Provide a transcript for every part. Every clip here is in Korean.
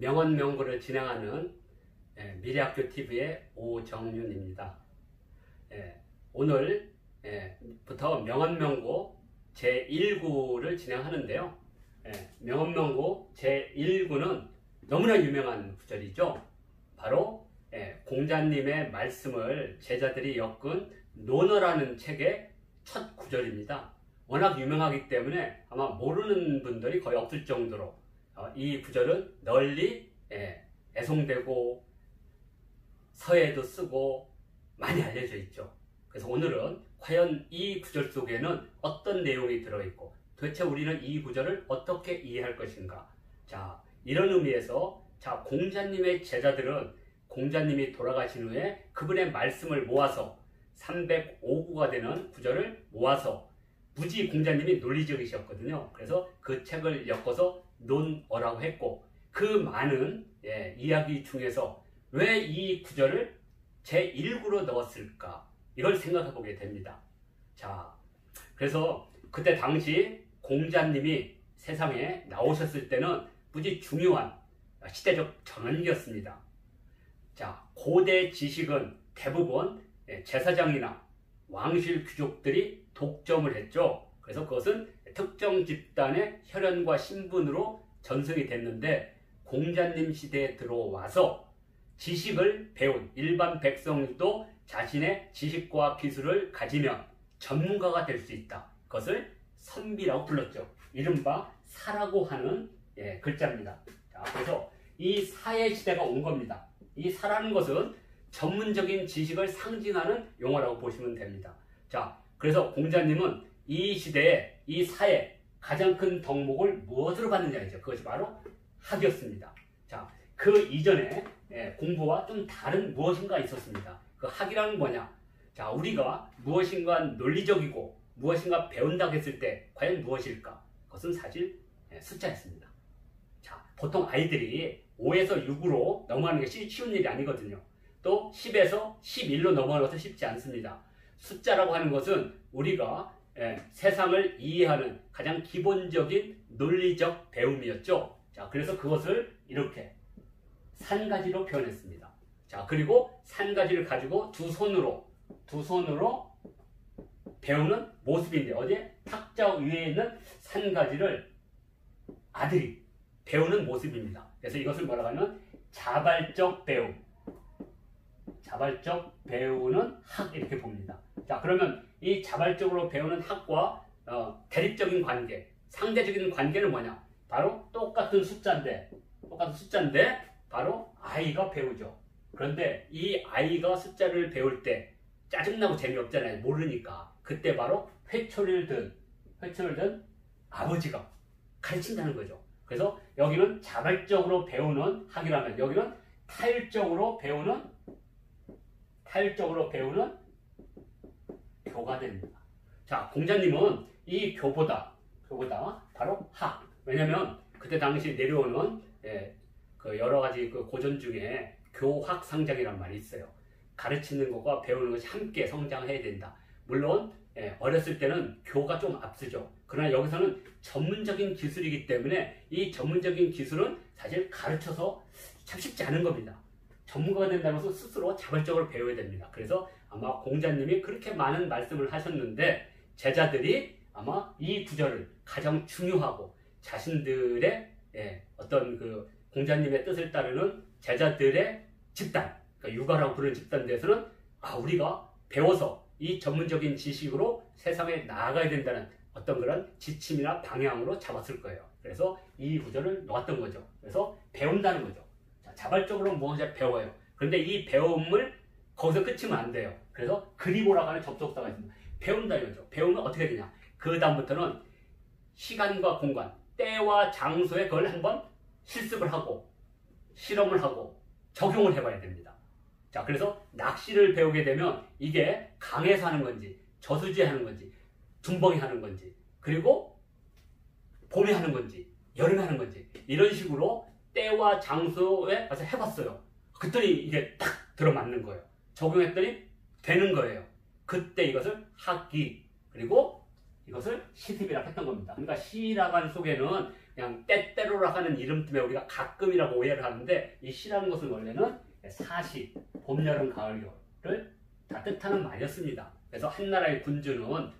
명언명구를 진행하는 미래학교TV의 오정윤입니다. 오늘부터 명언명구 제1구를 진행하는데요. 명언명구 제1구는 너무나 유명한 구절이죠. 바로 공자님의 말씀을 제자들이 엮은 논어라는 책의 첫 구절입니다. 워낙 유명하기 때문에 아마 모르는 분들이 거의 없을 정도로 이 구절은 널리 애송되고 서예도 쓰고 많이 알려져 있죠. 그래서 오늘은 과연 이 구절 속에는 어떤 내용이 들어있고 도대체 우리는 이 구절을 어떻게 이해할 것인가. 자, 이런 의미에서 공자님의 제자들은 공자님이 돌아가신 후에 그분의 말씀을 모아서 305구가 되는 구절을 모아서 무지 공자님이 논리적이셨거든요. 그래서 그 책을 엮어서 논어라고 했고, 그 많은 이야기 중에서 왜 이 구절을 제1구로 넣었을까, 이걸 생각해 보게 됩니다. 자, 그래서 그때 당시 공자님이 세상에 나오셨을 때는 무지 중요한 시대적 전환기였습니다. 자, 고대 지식은 대부분 제사장이나 왕실 귀족들이 독점을 했죠. 그래서 그것은 특정 집단의 혈연과 신분으로 전승이 됐는데, 공자님 시대에 들어와서 지식을 배운 일반 백성도 자신의 지식과 기술을 가지면 전문가가 될 수 있다. 그것을 선비라고 불렀죠. 이른바 사라고 하는 글자입니다. 자, 그래서 이 사의 시대가 온 겁니다. 이 사라는 것은 전문적인 지식을 상징하는 용어라고 보시면 됩니다. 자, 그래서 공자님은 이 시대에 이 사의 가장 큰 덕목을 무엇으로 받느냐이죠. 그것이 바로 학이었습니다. 자, 그 이전에 공부와 좀 다른 무엇인가 있었습니다. 그 학이라는 뭐냐? 자, 우리가 무엇인가 논리적이고 무엇인가 배운다고 했을 때 과연 무엇일까? 그것은 사실 숫자였습니다. 자, 보통 아이들이 5에서 6으로 넘어가는 것이 쉬운 일이 아니거든요. 또 10에서 11로 넘어가는 것은 쉽지 않습니다. 숫자라고 하는 것은 우리가 세상을 이해하는 가장 기본적인 논리적 배움이었죠. 자, 그래서 그것을 이렇게 산가지로 표현했습니다. 자, 그리고 산가지를 가지고 두 손으로 배우는 모습인데, 어디에? 탁자 위에 있는 산가지를 아들이 배우는 모습입니다. 그래서 이것을 뭐라고 하면 자발적 배움, 자발적 배우는 학, 이렇게 봅니다. 자, 그러면 이 자발적으로 배우는 학과 대립적인 관계, 상대적인 관계는 뭐냐? 바로 똑같은 숫자인데 바로 아이가 배우죠. 그런데 이 아이가 숫자를 배울 때 짜증나고 재미없잖아요. 모르니까. 그때 바로 회초리를 든 아버지가 가르친다는 거죠. 그래서 여기는 자발적으로 배우는 학이라면, 여기는 타율적으로 배우는 교가 됩니다. 자, 공자님은 이 교보다 바로 학. 왜냐면 그때 당시 내려오는 그 여러 가지 그 고전 중에 교학상장이란 말이 있어요. 가르치는 것과 배우는 것이 함께 성장해야 된다. 물론 어렸을 때는 교가 좀 앞서죠. 그러나 여기서는 전문적인 기술이기 때문에 이 전문적인 기술은 사실 가르쳐서 참 쉽지 않은 겁니다. 전문가가 된다는 것은 스스로 자발적으로 배워야 됩니다. 그래서 아마 공자님이 그렇게 많은 말씀을 하셨는데, 제자들이 아마 이 구절을 가장 중요하고 자신들의 어떤 그 공자님의 뜻을 따르는 제자들의 집단, 그러니까 육아라고 부르는 집단 내에서는 우리가 배워서 이 전문적인 지식으로 세상에 나아가야 된다는 어떤 그런 지침이나 방향으로 잡았을 거예요. 그래서 이 구절을 놓았던 거죠. 그래서 배운다는 거죠. 자, 자발적으로 무엇을 배워요. 그런데 이 배움을 거기서 끝이면 안 돼요. 그래서 그리고라고 하는 접속사가 있습니다. 배운다 이거죠. 배우면 어떻게 되냐? 그 다음부터는 시간과 공간, 때와 장소에 그걸 한번 실습을 하고 실험을 하고 적용을 해봐야 됩니다. 자, 그래서 낚시를 배우게 되면 이게 강에서 하는 건지 저수지에 하는 건지 둔벙이 하는 건지, 그리고 봄에 하는 건지 여름에 하는 건지, 이런 식으로 때와 장소에 가서 해봤어요. 그랬더니 이게 딱 들어맞는 거예요. 적용했더니 되는 거예요. 그때 이것을 학기, 그리고 이것을 시습이라고 했던 겁니다. 그러니까 시라고 하는 속에는 그냥 때때로라 하는 이름 때문에 우리가 가끔이라고 오해를 하는데 이 시라는 것은 원래는 사시, 봄, 여름, 가을, 겨울을 다 뜻하는 말이었습니다. 그래서 한나라의 군주는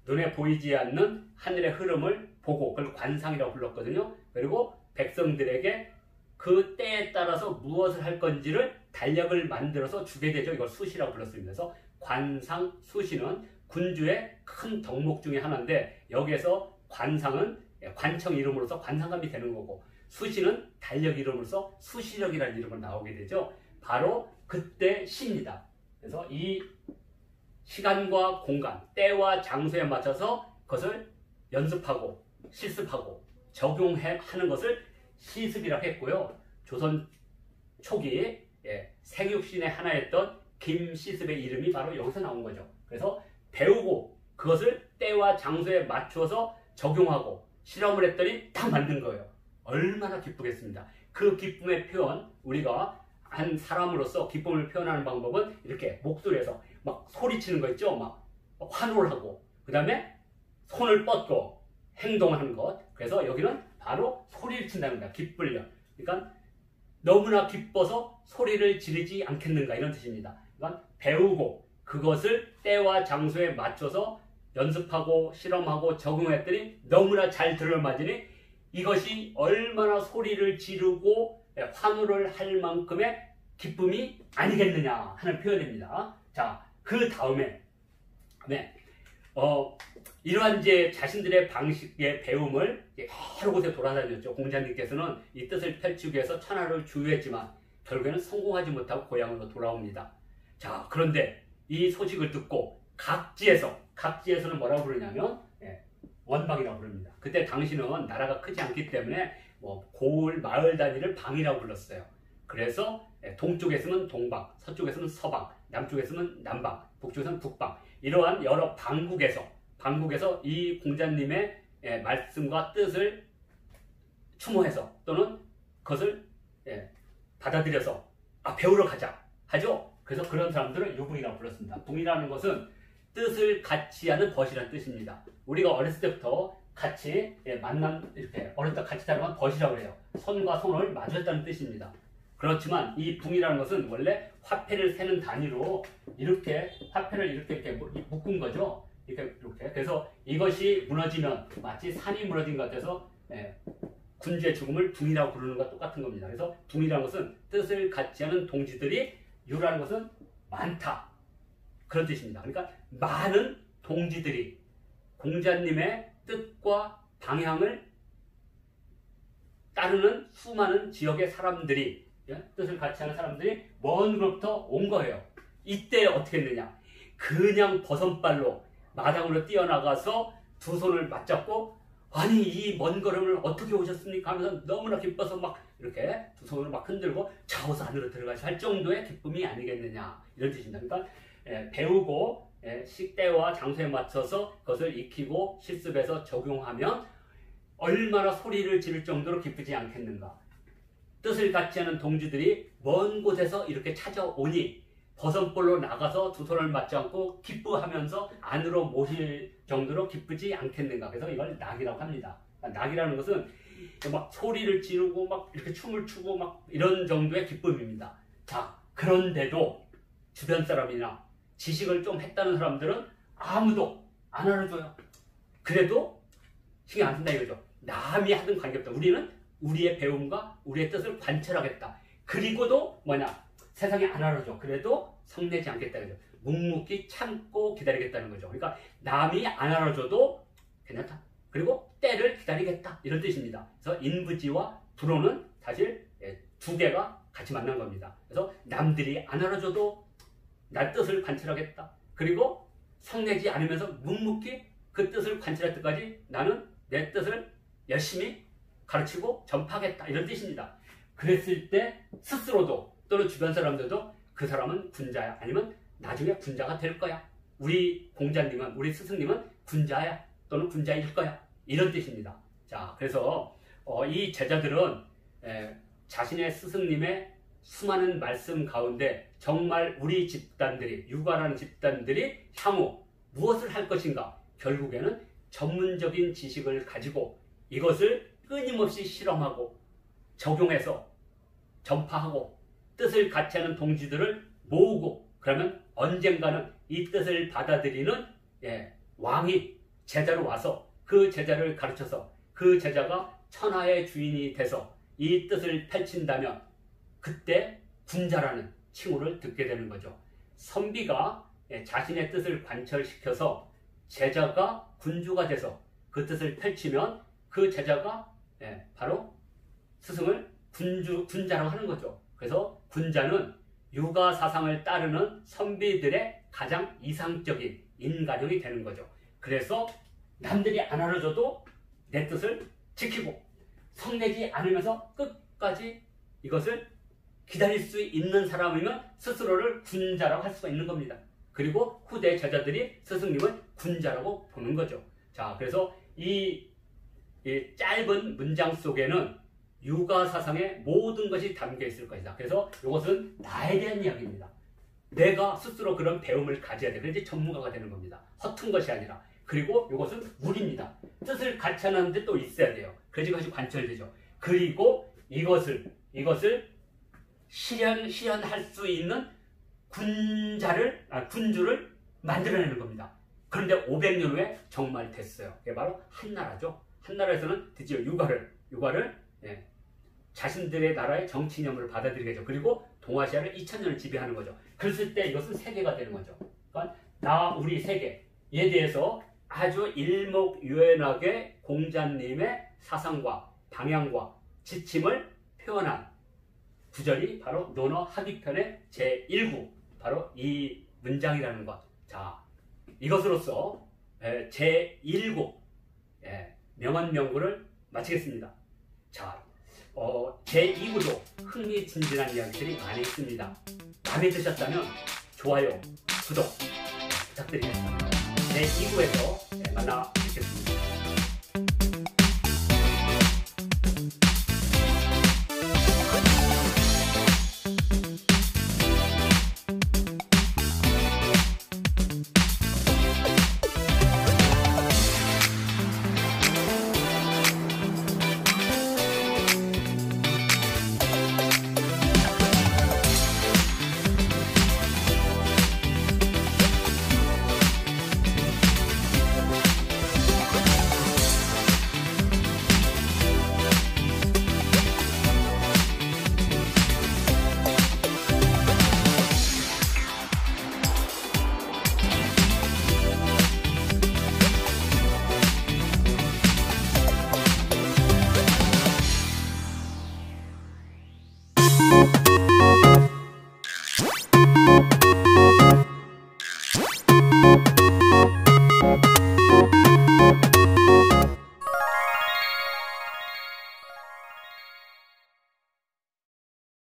눈에 보이지 않는 하늘의 흐름을 보고 그걸 관상이라고 불렀거든요. 그리고 백성들에게 그 때에 따라서 무엇을 할 건지를 달력을 만들어서 주게 되죠. 이걸 수시라고 불렀습니다. 그래서 관상, 수시는 군주의 큰 덕목 중에 하나인데 여기에서 관상은 관청 이름으로서 관상감이 되는 거고 수시는 달력 이름으로서 수시력이라는 이름으로 나오게 되죠. 바로 그때 시입니다. 그래서 이 시간과 공간, 때와 장소에 맞춰서 그것을 연습하고 실습하고 적용하는 것을 시습이라고 했고요. 조선 초기 생육신의 하나였던 김시습의 이름이 바로 여기서 나온 거죠. 그래서 배우고 그것을 때와 장소에 맞춰서 적용하고 실험을 했더니 다 만든 거예요. 얼마나 기쁘겠습니다. 그 기쁨의 표현, 우리가 한 사람으로서 기쁨을 표현하는 방법은 이렇게 목소리에서 막 소리치는 거 있죠. 막 환호를 하고 그 다음에 손을 뻗고 행동하는 것. 그래서 여기는 바로 소리를 친다는 거야. 기쁠려. 그러니까 너무나 기뻐서 소리를 지르지 않겠는가 이런 뜻입니다. 그러니까 배우고 그것을 때와 장소에 맞춰서 연습하고 실험하고 적용했더니 너무나 잘 들어맞으니 이것이 얼마나 소리를 지르고 환호를 할 만큼의 기쁨이 아니겠느냐 하는 표현입니다. 자, 그 다음에 이러한 이제 자신들의 방식의 배움을 여러 곳에 돌아다녔죠. 공자님께서는 이 뜻을 펼치기 위해서 천하를 주유했지만 결국에는 성공하지 못하고 고향으로 돌아옵니다. 자, 그런데 이 소식을 듣고 각지에서는 뭐라고 부르냐면 원방이라고 부릅니다. 그때 당시는 나라가 크지 않기 때문에 뭐 고을 마을 단위를 방이라고 불렀어요. 그래서 동쪽에서는 동방, 서쪽에서는 서방, 남쪽에서는 남방, 북쪽에서는 북방 이러한 여러 방국에서 이 공자님의 말씀과 뜻을 추모해서 또는 그것을 받아들여서 배우러 가자 하죠. 그래서 그런 사람들을 유붕이라고 불렀습니다. 붕이라는 것은 뜻을 같이 하는 벗이라는 뜻입니다. 우리가 어렸을 때부터 같이 만남 이렇게 어렸을 때 같이 다루면 벗이라고 해요. 손과 손을 마주했다는 뜻입니다. 그렇지만 이 붕이라는 것은 원래 화폐를 세는 단위로 이렇게 화폐를 이렇게 묶은 거죠. 이렇게. 그래서 이것이 무너지면 마치 산이 무너진 것 같아서 군주의 죽음을 둥이라고 부르는 것과 똑같은 겁니다. 그래서 둥이라는 것은 뜻을 같이 하는 동지들이 유라는 것은 많다 그런 뜻입니다. 그러니까 많은 동지들이 공자님의 뜻과 방향을 따르는 수많은 지역의 사람들이 뜻을 같이 하는 사람들이 먼 곳부터 온 거예요. 이때 어떻게 했느냐? 그냥 버선발로 마당으로 뛰어나가서 두 손을 맞잡고 아니 이 먼 걸음을 어떻게 오셨습니까? 하면서 너무나 기뻐서 막 이렇게 두 손을 막 흔들고 좌우서 안으로 들어가서 할 정도의 기쁨이 아니겠느냐 이런 뜻입니다. 그러니까 배우고 시대와 장소에 맞춰서 그것을 익히고 실습해서 적용하면 얼마나 소리를 지를 정도로 기쁘지 않겠는가. 뜻을 같이 하는 동지들이 먼 곳에서 이렇게 찾아오니 버선볼로 나가서 두 손을 맞잡고 기뻐하면서 안으로 모실 정도로 기쁘지 않겠는가. 그래서 이걸 낙이라고 합니다. 낙이라는 것은 막 소리를 지르고 막 이렇게 춤을 추고 막 이런 정도의 기쁨입니다. 자, 그런데도 주변 사람이나 지식을 좀 했다는 사람들은 아무도 안 알아줘요. 그래도 신경 안 쓴다 이거죠. 남이 하든 관계없다. 우리는 우리의 배움과 우리의 뜻을 관철하겠다. 그리고도 세상에 안 알아줘. 그래도 성내지 않겠다. 그죠? 묵묵히 참고 기다리겠다는 거죠. 그러니까 남이 안 알아줘도 괜찮다. 그리고 때를 기다리겠다. 이런 뜻입니다. 그래서 인부지와 불호는 사실 두 개가 같이 만난 겁니다. 그래서 남들이 안 알아줘도 나 뜻을 관철하겠다. 그리고 성내지 않으면서 묵묵히 그 뜻을 관철할 때까지 나는 내 뜻을 열심히 가르치고 전파하겠다. 이런 뜻입니다. 그랬을 때 스스로도 또는 주변 사람들도 그 사람은 군자야. 아니면 나중에 군자가 될 거야. 우리 공자님은, 우리 스승님은 군자야. 또는 군자일 거야. 이런 뜻입니다. 자, 그래서 이 제자들은 자신의 스승님의 수많은 말씀 가운데 정말 우리 집단들이, 유가라는 집단들이 향후 무엇을 할 것인가? 결국에는 전문적인 지식을 가지고 이것을 끊임없이 실험하고 적용해서 전파하고 뜻을 같이 하는 동지들을 모으고 그러면 언젠가는 이 뜻을 받아들이는 왕이 제자로 와서 그 제자를 가르쳐서 그 제자가 천하의 주인이 돼서 이 뜻을 펼친다면 그때 군자라는 칭호를 듣게 되는 거죠. 선비가 자신의 뜻을 관철시켜서 제자가 군주가 돼서 그 뜻을 펼치면 그 제자가 바로 스승을 군자라고 하는 거죠. 그래서 군자는 유가 사상을 따르는 선비들의 가장 이상적인 인간형이 되는 거죠. 그래서 남들이 안 알아줘도 내 뜻을 지키고 성내지 않으면서 끝까지 이것을 기다릴 수 있는 사람이면 스스로를 군자라고 할 수가 있는 겁니다. 그리고 후대 제자들이 스승님을 군자라고 보는 거죠. 자, 그래서 이 짧은 문장 속에는 유가 사상의 모든 것이 담겨 있을 것이다. 그래서 이것은 나에 대한 이야기입니다. 내가 스스로 그런 배움을 가져야 돼. 그래야지 전문가가 되는 겁니다. 허튼 것이 아니라. 그리고 이것은 우리입니다. 뜻을 같이 하는데 또 있어야 돼요. 그래야지 그것이 관철되죠. 그리고 이것을 실현할 수 있는 군주를 만들어내는 겁니다. 그런데 500년 후에 정말 됐어요. 그게 바로 한나라죠. 한나라에서는 드디어 유가를 자신들의 나라의 정치념을 받아들이게 되죠. 그리고 동아시아를 2000년을 지배하는 거죠. 그랬을 때 이것은 세계가 되는 거죠. 그러니까 우리 세계에 대해서 아주 일목요연하게 공자님의 사상과 방향과 지침을 표현한 구절이 바로 논어 하기편의 제1구 바로 이 문장이라는 것. 자, 이것으로서 제1구 명언명구를 마치겠습니다. 자, 제2구도 흥미진진한 이야기들이 많이 있습니다. 마음에 드셨다면 좋아요, 구독 부탁드리겠습니다. 제2구에서 만나